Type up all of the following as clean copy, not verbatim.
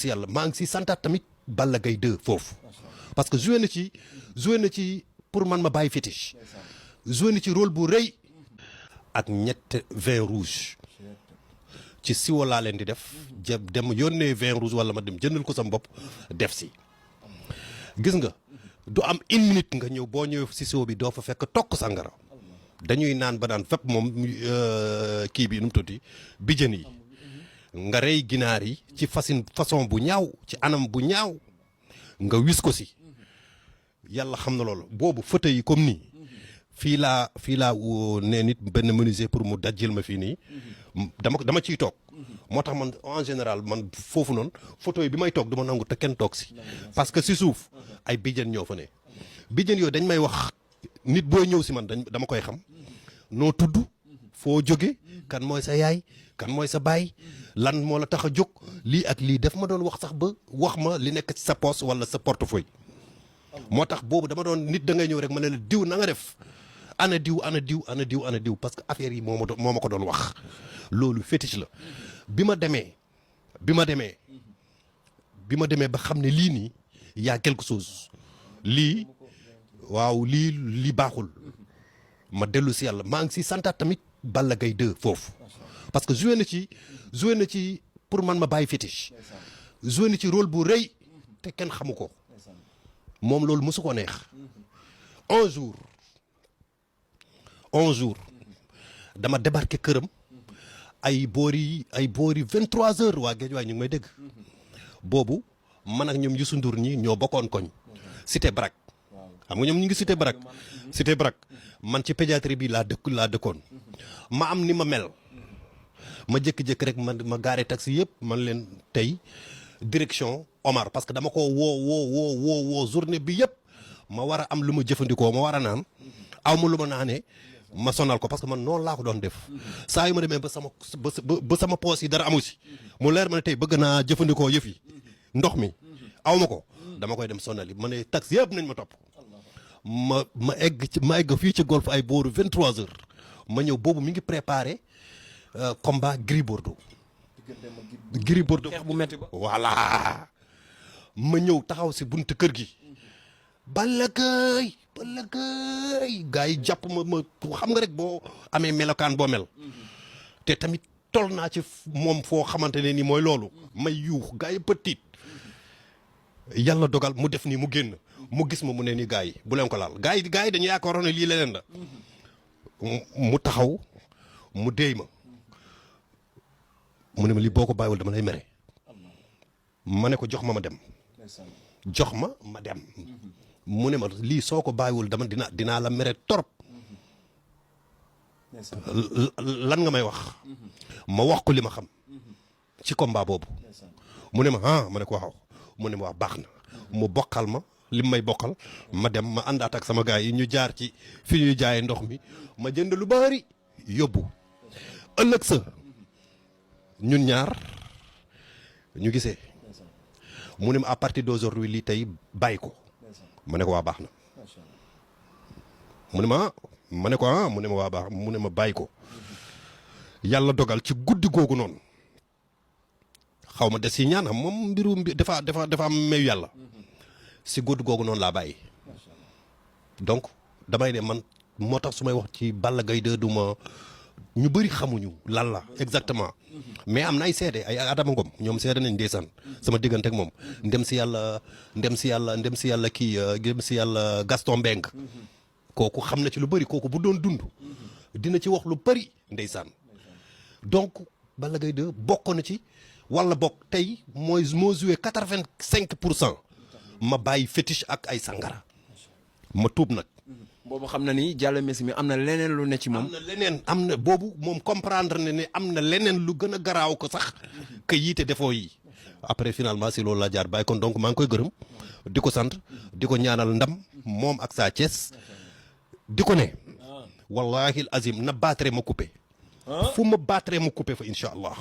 si yàlla maa ngi si santaat tamit Balla Gaye 2 foofu parce que joué na ci pour man ma bàyyi fétiche joué na ci rôle bu rëy ak ñett vin rouge ci siwo laa leen di def dem yónnee vin rouge wala ma dem jëndal ko sama bopp def si gis nga du am une minute nga ñëw boo ñëwee si siwo bi doo fa fekk tokk sangara dañuy naan ba naan fépp moom kii bi nu mu tuddati bijën yi nga rey ginaar yi ci façon bu ñaaw ci anam bu ñaaw nga wis ko si yàlla xam na loolu boobu fauteuil yi comme nii fii laa nee nit benn menuisier pour mu dajjil ma fii nii dama ciy toog moo tax man en général man foofu noonu fauteuil bi may toog du ma nangu te kenn toog si parce que si suuf ay bijën ñoo fa ne bijën yooyu dañ may wax nit booy ñëw si man dama koy xam noo tudd foo jóge kan mooy sa yaay kan mooy sa baay lan moo la tax a jóg lii ak lii daf ma doon wax sax ba wax ma li nekk ci sa poche wala sa portefeuille moo tax boobu dama doon nit da ngay ñëw rek ma ne la diw na nga def ana diw parce que affaire yi moo ma ko doon wax loolu fétiche la bi ma demee ba xam ne lii nii y a quelque chose lii waaw lii baaxul ma dellu si yàlla maa ngi si santaat tamit Balla Gaye 2 foofu parce que joué na ci pour man ma bàyyi fétiche joué na ci rôle bu rëy te kenn xamu ko moom loolu mosu ko neex 11 jours dama débarqué këram ay boori 23h waa géej waay ñu ngi may dégg boobu man ak ñoom Youssou Ndour ñi ñoo bokkoon koñ Cité Brac xam nga ñoom ñu ngi Cité Brac man ci pédiatrie bi laa dëkkoon ma am ni ma mel ma jékki-jékki rek ma gaare taxi yëpp man leen tey direction Omar parce que dama ko woo journée bi yëpp ma war a am lu ma jëfandikoo ma war a naan aw ma lu ma naanee ma sonal ko parce que man noonu laa ko doon def saa yu ma demee ba sama poos yi dara amu si mu leer ma ne tey bëgg naa jëfandikoo yëf yi ndox mi aw ma ko dama koy dem sonali ma ne taxi yëpp nañ ma topp ma egg fii ci golf ay booru 23h ma ñëw boobu mi ngi préparé combat Gris Bordeaux xeex bu metti ba voilà ma ñëw taxaw si buntu kër gi Balla Gaye gars yi jàpp ma xam nga rek boo amee melokaan boo mel te tamit tol naa ci moom foo xamante ne ni mooy loolu may yuux gars yi petit yàlla dogal mu def nii mu génn mu gis ma mu ne nii gars yi bu leen ko laal gars yi dañu yaakaaroon ne lii leneen la mu taxaw mu déy ma mu ne ma lii boo ko bàyyiwul dama lay mere ma ne ko jox ma dem mu ne ma lii soo ko bàyyiwul dama dinaa la mere torop lan nga may wax ma wax ko li ma xam ci combat boobu mu ne ma ma ne ko waaw mu ne ma wax baax na mu bokkal ma li may bokkal ma dem ma àndaat ak sama gars yi ñu jaar ci fi ñuy jaayee ndox mi ma jënd lu bari yóbbu ëllëg sa ñun ñaar ñu gisee mu ne ma à partir d'aujourd'hui lii tey bàyyi ko ma ne ko waa baax na mu ne ma waa baax mu ne ma bàyyi ko yàlla dogal ci guddi googu noonu xaw ma des si ñaan xam moom mbirum bi dafa am mayu yàlla si guddi googu noonu laa bàyyi donc damay ne man moo tax su may wax ci Balla Gaye 2 duma ñu bëri xamuñu lan la exactement mais am na ay seede ay Adama Ngom ñoom seede nañ ndeysaan sama diggante ak moom ndem si yàlla Gaston Mbengue kooku xam na ci lu bëri kooku bu doon dund dina ci wax lu bëri ndeysaan donc Balla Gaye 2 bokk na ci wala bokk tey moo joué 85% ma bàyyi fétiche ak ay sangara ma tuub nag. boobu xam na ni Diallo Messi mi am na leneen lu ne ci moom. am na boobu moom comprendre na ne am na leneen lu gën a garaaw ko sax que yiite defoo yi après finalement si loolu la jaar bàyyi kon donc maa ngi koy gërëm di ko sant di ko ñaanal ndam moom ak Sa Thiès di ko ne wallahi azim na battre ma coupé fu ma battre ma coupé fa incha allah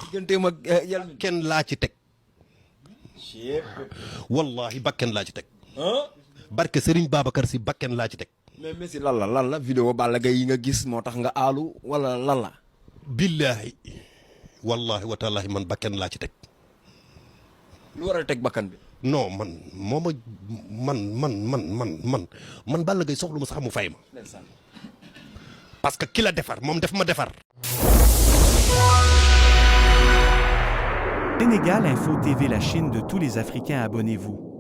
kenn laa ci teg wallahi bakken laa ci teg barke Serigne Babacar si bakken laa ci teg. mais Messi lan la vidéo Balla Gaye yi nga gis moo tax nga aalu wala lan la. billahi wallahi wa taalahi man bakken laa ci teg lu war a teg bakkan bi. non man Balla Gaye soxlu ma sax mu fay ma. parce que ki la defar moom def ma defar. Sénégal Info TV, la Chine de tous les Africains, abonnez-vous.